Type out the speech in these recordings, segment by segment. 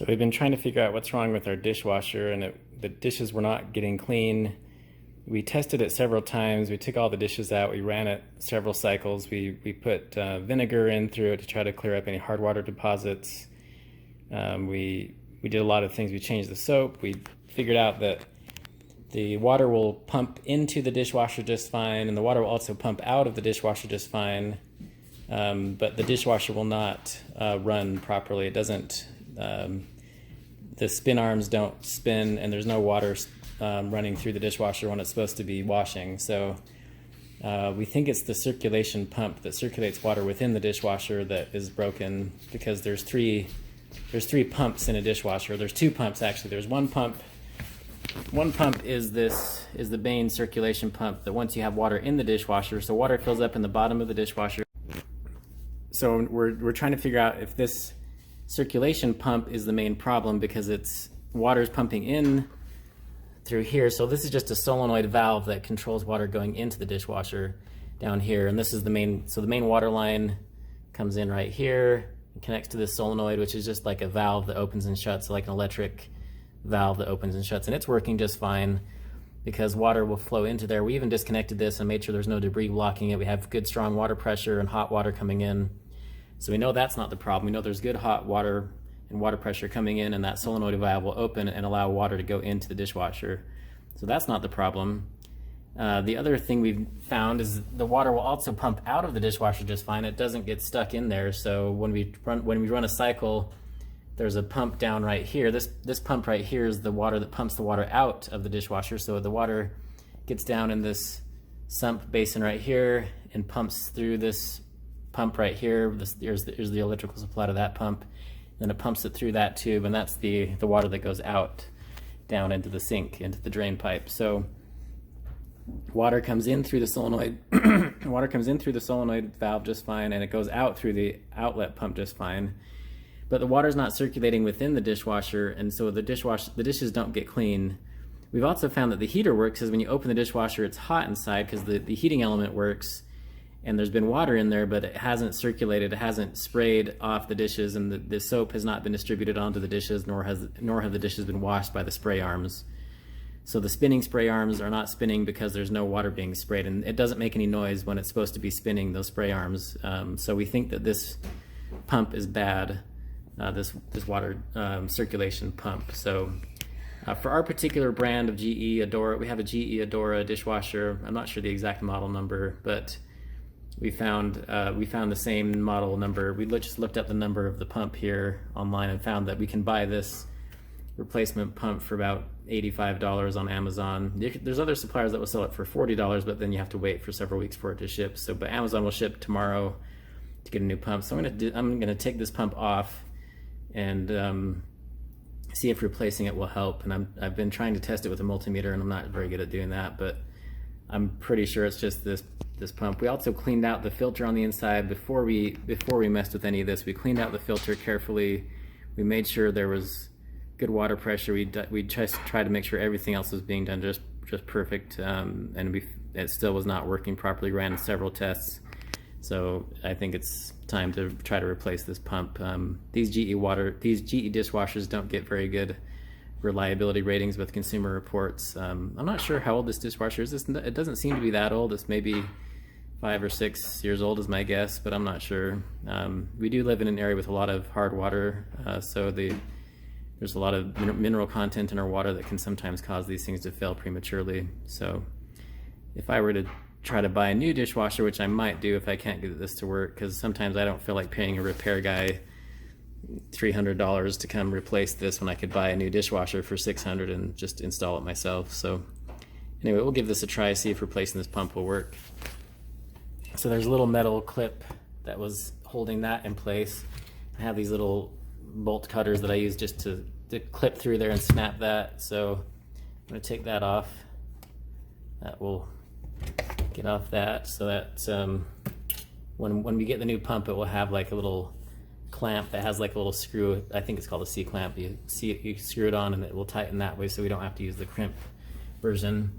So we've been trying to figure out what's wrong with our dishwasher, and the dishes were not getting clean. We tested it several times. We took all the dishes out. We ran it several cycles. We put vinegar in through it to try to clear up any hard water deposits. We did a lot of things. We changed the soap. We figured out that the water will pump into the dishwasher just fine, and the water will also pump out of the dishwasher just fine. But the dishwasher will not run properly. It doesn't. The spin arms don't spin, and there's no water running through the dishwasher when it's supposed to be washing. So we think it's the circulation pump that circulates water within the dishwasher that is broken, because there's three pumps in a dishwasher. There's two pumps actually. There's one pump. One pump is the main circulation pump that once you have water in the dishwasher, so water fills up in the bottom of the dishwasher. So we're trying to figure out if this circulation pump is the main problem, because water's pumping in through here. So this is just a solenoid valve that controls water going into the dishwasher down here, and this is the main water line comes in right here and connects to this solenoid, which is just like a valve that opens and shuts, like an electric valve that opens and shuts, and it's working just fine because water will flow into there. We even disconnected this and made sure there's no debris blocking it. We have good strong water pressure and hot water coming in, so we know that's not the problem. We know there's good hot water and water pressure coming in, and that solenoid valve will open and allow water to go into the dishwasher, so that's not the problem. The other thing we've found is the water will also pump out of the dishwasher just fine. It doesn't get stuck in there. So when we run a cycle, there's a pump down right here. This pump right here is the water that pumps the water out of the dishwasher. So the water gets down in this sump basin right here and pumps through this pump right here. Here's the electrical supply to that pump. Then it pumps it through that tube, and that's the water that goes out down into the sink, into the drain pipe. So water comes in through the solenoid water comes in through the solenoid valve just fine, and it goes out through the outlet pump just fine. But the water's not circulating within the dishwasher, and so the dishes don't get clean. We've also found that the heater works, because when you open the dishwasher, it's hot inside because the heating element works, and there's been water in there, but it hasn't circulated, it hasn't sprayed off the dishes, and the soap has not been distributed onto the dishes, nor have the dishes been washed by the spray arms. So the spinning spray arms are not spinning because there's no water being sprayed, and it doesn't make any noise when it's supposed to be spinning, those spray arms. So we think that this pump is bad, this water circulation pump. So for our particular brand of GE Adora, we have a GE Adora dishwasher. I'm not sure the exact model number, but we found the same model number. We just looked up the number of the pump here online and found that we can buy this replacement pump for about $85 on Amazon. There's other suppliers that will sell it for $40, but then you have to wait for several weeks for it to ship. So, but Amazon will ship tomorrow to get a new pump. So I'm gonna take this pump off and see if replacing it will help. And I've been trying to test it with a multimeter, and I'm not very good at doing that, but I'm pretty sure it's just this pump. We also cleaned out the filter on the inside before we messed with any of this. We cleaned out the filter carefully. We made sure there was good water pressure. We just tried to make sure everything else was being done just perfect, and it still was not working properly. Ran several tests, so I think it's time to try to replace this pump. These GE dishwashers don't get very good reliability ratings with Consumer Reports. I'm not sure how old this dishwasher is. It doesn't seem to be that old. It's maybe 5 or 6 years old is my guess, but I'm not sure. We do live in an area with a lot of hard water, so there's a lot of mineral content in our water that can sometimes cause these things to fail prematurely. So if I were to try to buy a new dishwasher, which I might do if I can't get this to work, because sometimes I don't feel like paying a repair guy $300 to come replace this when I could buy a new dishwasher for $600 and just install it myself. So anyway, we'll give this a try, see if replacing this pump will work. So there's a little metal clip that was holding that in place. I have these little bolt cutters that I use just to clip through there and snap that. So I'm going to take that off. That will get off that, so that when we get the new pump, it will have like a little clamp that has like a little screw. I think it's called a C-clamp. You screw it on and it will tighten that way, so we don't have to use the crimp version.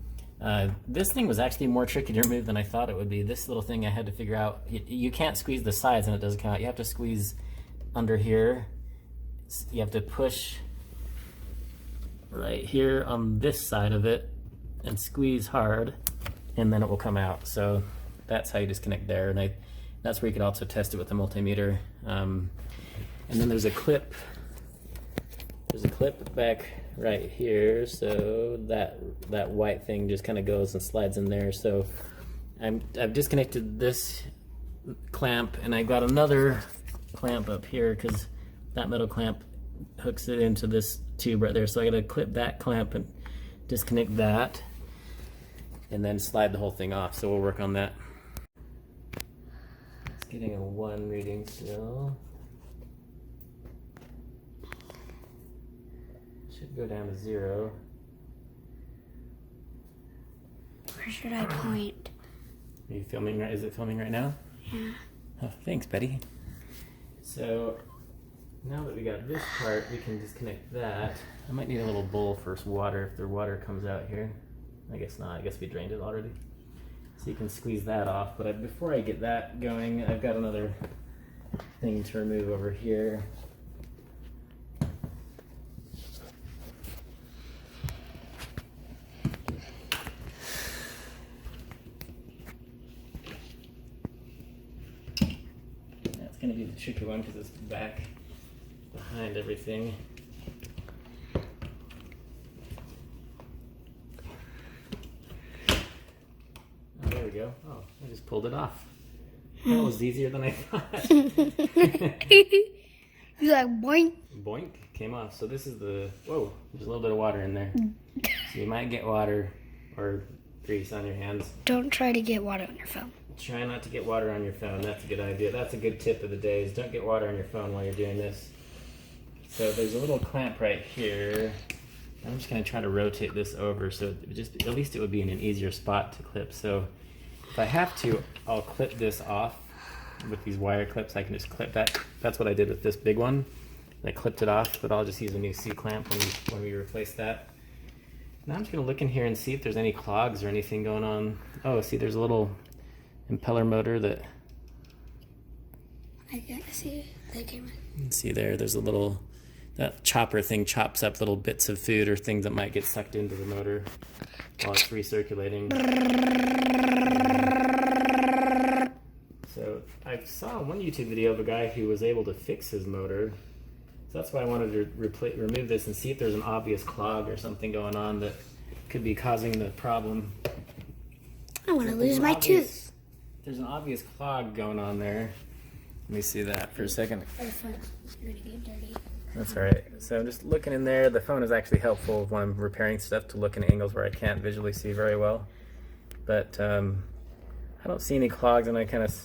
This thing was actually more tricky to remove than I thought it would be. This little thing I had to figure out, you can't squeeze the sides and it doesn't come out. You have to squeeze under here you have to push right here on this side of it and squeeze hard, and then it will come out. So that's how you disconnect there, and that's where you could also test it with a multimeter. And then there's a clip. There's a clip back right here, so that white thing just kind of goes and slides in there. So I've disconnected this clamp, and I got another clamp up here because that metal clamp hooks it into this tube right there. So I got to clip that clamp and disconnect that, and then slide the whole thing off. So we'll work on that. It's getting a 1 reading still. Should go down to 0. Where should I point? Are you filming? Is it filming right now? Yeah. Oh, thanks, Betty. So now that we got this part, we can disconnect that. I might need a little bowl for some water if the water comes out here. I guess not. I guess we drained it already. So you can squeeze that off. But before I get that going, I've got another thing to remove over here. That's going to be the tricky one because it's back behind everything. Oh, there we go. Oh, I just pulled it off. That was easier than I thought. You like boink? Boink, came off. So this is the, whoa, there's a little bit of water in there. So you might get water or grease on your hands. Don't try to get water on your phone. Try not to get water on your phone. That's a good idea. That's a good tip of the day, is don't get water on your phone while you're doing this. So there's a little clamp right here. I'm just going to try to rotate this over so it just, at least it would be in an easier spot to clip. So if I have to, I'll clip this off with these wire clips. I can just clip that. That's what I did with this big one. I clipped it off, but I'll just use a new C-clamp when we replace that. Now I'm just going to look in here and see if there's any clogs or anything going on. Oh, see, there's a little impeller motor that, I can't see the camera. you can see there's a little, that chopper thing chops up little bits of food or things that might get sucked into the motor while it's recirculating. So I saw one YouTube video of a guy who was able to fix his motor. So that's why I wanted to remove this and see if there's an obvious clog or something going on that could be causing the problem. I want to lose my tooth. There's an obvious clog going on there. Let me see that for a second. You're going to get dirty. That's all right. So I'm just looking in there. The phone is actually helpful when I'm repairing stuff to look in angles where I can't visually see very well. But I don't see any clogs, and I kind of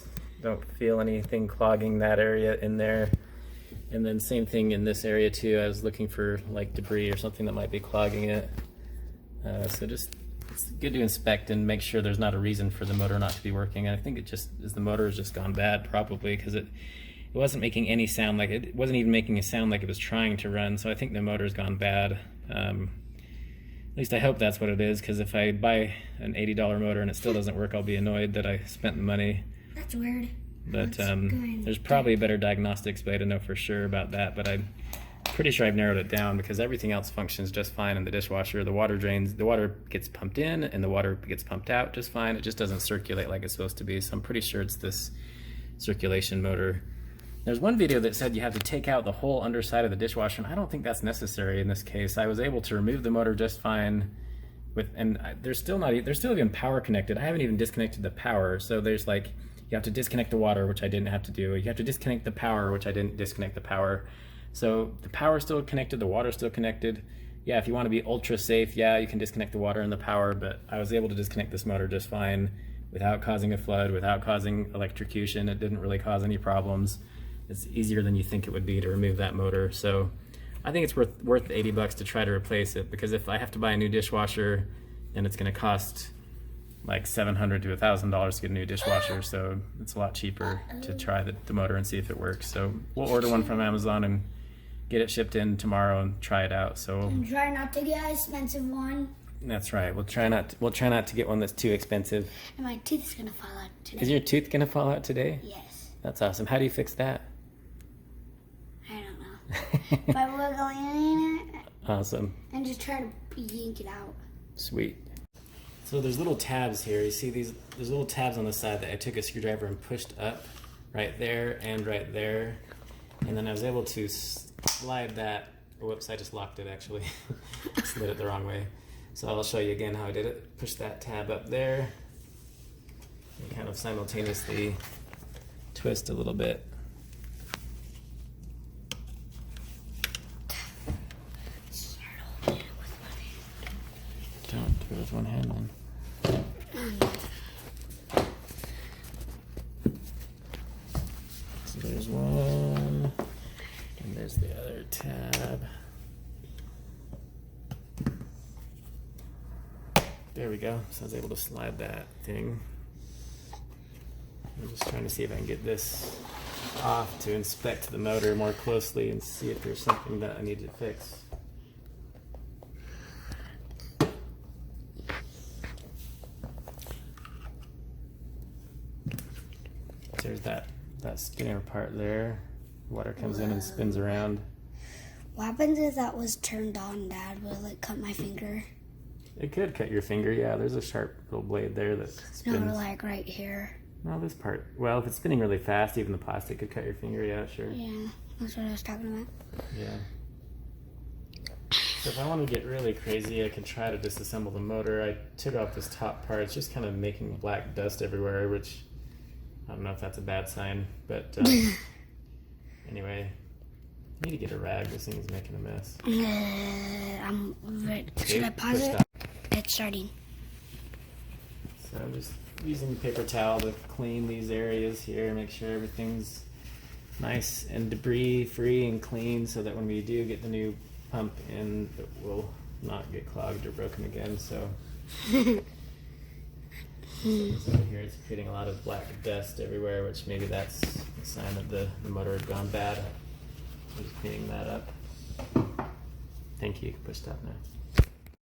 don't feel anything clogging that area in there. And then same thing in this area too. I was looking for like debris or something that might be clogging it. So just, it's good to inspect and make sure there's not a reason for the motor not to be working. And I think it just is, the motor has just gone bad probably because it wasn't making any sound, like it wasn't even making a sound like it was trying to run. So I think the motor's gone bad. At least I hope that's what it is, because if I buy an $80 motor and it still doesn't work, I'll be annoyed that I spent the money. That's weird. But there's probably better diagnostics way to know for sure about that. But I'm pretty sure I've narrowed it down because everything else functions just fine in the dishwasher. The water drains, the water gets pumped in and the water gets pumped out just fine. It just doesn't circulate like it's supposed to be. So I'm pretty sure it's this circulation motor. There's one video that said you have to take out the whole underside of the dishwasher, and I don't think that's necessary in this case. I was able to remove the motor just fine with, and there's still even power connected. I haven't even disconnected the power. So there's like, you have to disconnect the water, which I didn't have to do. You have to disconnect the power, which I didn't disconnect the power. So the power's still connected, the water's still connected. Yeah, if you want to be ultra safe, yeah, you can disconnect the water and the power, but I was able to disconnect this motor just fine without causing a flood, without causing electrocution. It didn't really cause any problems. It's easier than you think it would be to remove that motor. So I think it's worth the $80 to try to replace it, because if I have to buy a new dishwasher, then it's going to cost like $700 to $1,000 to get a new dishwasher. So it's a lot cheaper to try the motor and see if it works. So we'll order one from Amazon and get it shipped in tomorrow and try it out. So and try not to get an expensive one. That's right. We'll try not to get one that's too expensive. And my tooth is gonna fall out today. Is your tooth gonna fall out today? Yes. That's awesome. How do you fix that? I don't know. by wiggling it Awesome. and just try to yank it out. Sweet. So there's little tabs here. You see these? There's little tabs on the side that I took a screwdriver and pushed up, right there and right there, and then I was able to slide that. Whoops! I just locked it actually. Slid it the wrong way. So I'll show you again how I did it. Push that tab up there, and kind of simultaneously twist a little bit. Don't do it with one hand then. So there's one, and there's the other tab. There we go. So I was able to slide that thing. I'm just trying to see if I can get this off to inspect the motor more closely and see if there's something that I need to fix. There's that spinner part there. Water comes in and spins around. What happens if that was turned on, Dad? Will it cut my finger? It could cut your finger, yeah. There's a sharp little blade there that spins. No, like right here. No, this part. Well, if it's spinning really fast, even the plastic could cut your finger, yeah, sure. Yeah, that's what I was talking about. Yeah. So if I want to get really crazy, I can try to disassemble the motor. I took off this top part. It's just kind of making black dust everywhere, which I don't know if that's a bad sign, but anyway, I need to get a rag. This thing's making a mess. I'm ready. Should I pause it? It's starting. So I'm just using the paper towel to clean these areas here, make sure everything's nice and debris free and clean so that when we do get the new pump in, it will not get clogged or broken again. So over here it's creating a lot of black dust everywhere, which maybe that's a sign that the motor had gone bad. I'm just cleaning that up. Thank you. Push stop now.